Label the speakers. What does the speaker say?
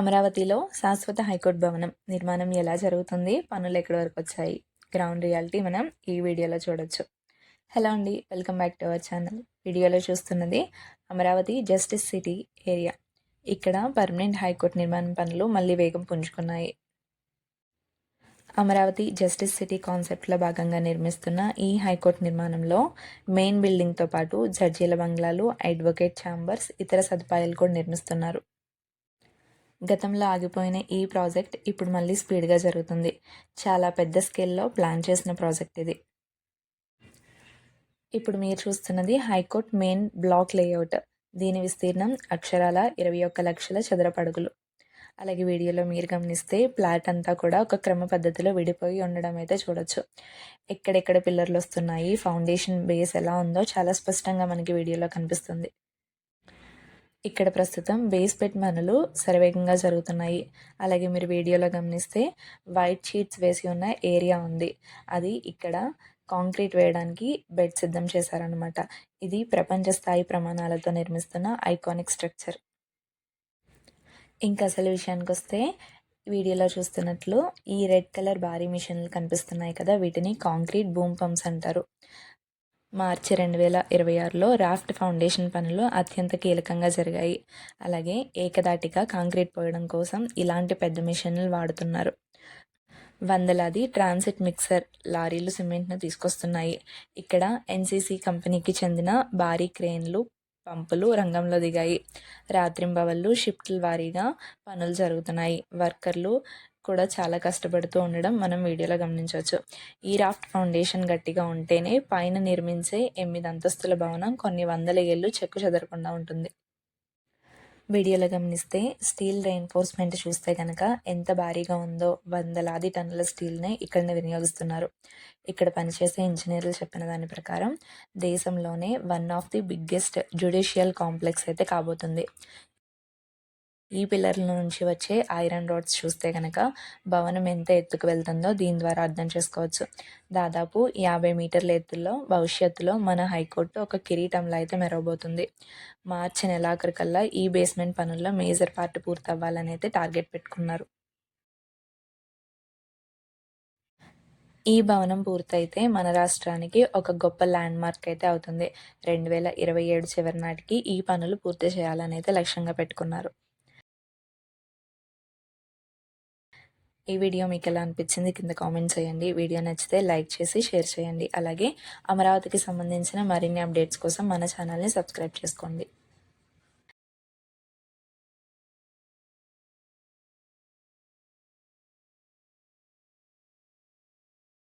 Speaker 1: అమరావతిలో శాశ్వత హైకోర్టు భవనం నిర్మాణం ఎలా జరుగుతుంది, పనులు ఎక్కడి వరకు వచ్చాయి, గ్రౌండ్ రియాలిటీ మనం ఈ వీడియోలో చూడొచ్చు. హలో అండి, welcome back to our channel. వీడియోలో చూస్తున్నది అమరావతి జస్టిస్ సిటీ ఏరియా. ఇక్కడ పర్మనెంట్ హైకోర్టు నిర్మాణం పనులు మళ్ళీ వేగం పుంజుకున్నాయి. అమరావతి జస్టిస్ సిటీ కాన్సెప్ట్లో భాగంగా నిర్మిస్తున్న ఈ హైకోర్టు నిర్మాణంలో మెయిన్ బిల్డింగ్తో పాటు జడ్జీల బంగ్లాలు, అడ్వకేట్ ఛాంబర్స్, ఇతర సదుపాయాలు కూడా నిర్మిస్తున్నారు. గతంలో ఆగిపోయిన ఈ ప్రాజెక్ట్ ఇప్పుడు మళ్ళీ స్పీడ్గా జరుగుతుంది. చాలా పెద్ద స్కేల్లో ప్లాన్ చేసిన ప్రాజెక్ట్ ఇది. ఇప్పుడు మీరు చూస్తున్నది హైకోర్టు మెయిన్ బ్లాక్ లేఅవుట్. దీని విస్తీర్ణం అక్షరాల 21 లక్షల చదరపు అడుగులు. అలాగే వీడియోలో మీరు గమనిస్తే ప్లాట్ అంతా కూడా ఒక క్రమ పద్ధతిలో విడిపోయి ఉండడం అయితే చూడొచ్చు. ఎక్కడెక్కడ పిల్లర్లు వస్తున్నాయి, ఫౌండేషన్ బేస్ ఎలా ఉందో చాలా స్పష్టంగా మనకి వీడియోలో కనిపిస్తుంది. ఇక్కడ ప్రస్తుతం బేస్ బెడ్ పనులు శరవేగంగా జరుగుతున్నాయి. అలాగే మీరు వీడియోలో గమనిస్తే వైట్ షీట్స్ వేసి ఉన్న ఏరియా ఉంది. అది ఇక్కడ కాంక్రీట్ వేయడానికి బెడ్ సిద్ధం చేశారనమాట. ఇది ప్రపంచ స్థాయి ప్రమాణాలతో నిర్మిస్తున్న ఐకానిక్ స్ట్రక్చర్. ఇంకా అసలు విషయానికి వస్తే వీడియోలో చూస్తున్నట్లు ఈ రెడ్ కలర్ భారీ మిషన్లు కనిపిస్తున్నాయి కదా, వీటిని కాంక్రీట్ బూమ్ పంప్స్ అంటారు. మార్చి 2026లో రాఫ్ట్ ఫౌండేషన్ పనులు అత్యంత కీలకంగా జరిగాయి. అలాగే ఏకదాటిగా కాంక్రీట్ పోయడం కోసం ఇలాంటి పెద్ద మిషన్లు వాడుతున్నారు. వందలాది ట్రాన్సిట్ మిక్సర్ లారీలు సిమెంట్ను తీసుకొస్తున్నాయి. ఇక్కడ ఎన్సీసీ కంపెనీకి చెందిన భారీ క్రేన్లు, పంపులు రంగంలో దిగాయి. రాత్రింబవళ్ళు షిఫ్ట్ల వారీగా పనులు జరుగుతున్నాయి. వర్కర్లు కూడా చాలా కష్టపడుతూ ఉండడం మనం వీడియోలో గమనించవచ్చు. ఈ రాఫ్ట్ ఫౌండేషన్ గట్టిగా ఉంటేనే పైన నిర్మించే 8 అంతస్తుల భవనం కొన్ని వందల ఏళ్ళు చెక్కు చెదరకుండా ఉంటుంది. వీడియోలో గమనిస్తే స్టీల్ రెయిన్ఫోర్స్మెంట్ చూస్తే కనుక ఎంత భారీగా ఉందో. వందలాది టన్నుల స్టీల్ని ఇక్కడ వినియోగిస్తున్నారు. ఇక్కడ పనిచేసే ఇంజనీర్లు చెప్పిన దాని ప్రకారం దేశంలోనే one of the biggest judicial complex అయితే కాబోతుంది. ఈ పిల్లర్ల నుంచి వచ్చే ఐరన్ రాడ్స్ చూస్తే కనుక భవనం ఎంత ఎత్తుకు వెళ్తుందో దీని ద్వారా అర్థం చేసుకోవచ్చు. దాదాపు 50 మీటర్ల ఎత్తుల్లో భవిష్యత్తులో మన హైకోర్టు ఒక కిరీటంలో అయితే మెరవబోతుంది. మార్చి నెలాఖరికల్లా ఈ బేస్మెంట్ పనుల్లో మేజర్ పార్ట్ పూర్తవ్వాలని అయితే టార్గెట్ పెట్టుకున్నారు. ఈ భవనం పూర్తయితే మన రాష్ట్రానికి ఒక గొప్ప ల్యాండ్ మార్క్ అయితే అవుతుంది. 2027 చివరి నాటికి ఈ పనులు పూర్తి చేయాలని అయితే లక్ష్యంగా పెట్టుకున్నారు. ఈ వీడియో మీకు ఎలా అనిపించింది కింద కామెంట్ చేయండి. వీడియో నచ్చితే లైక్ చేసి షేర్ చేయండి. అలాగే అమరావతికి సంబంధించిన మరిన్ని అప్డేట్స్ కోసం మన ఛానల్ని సబ్స్క్రైబ్ చేసుకోండి.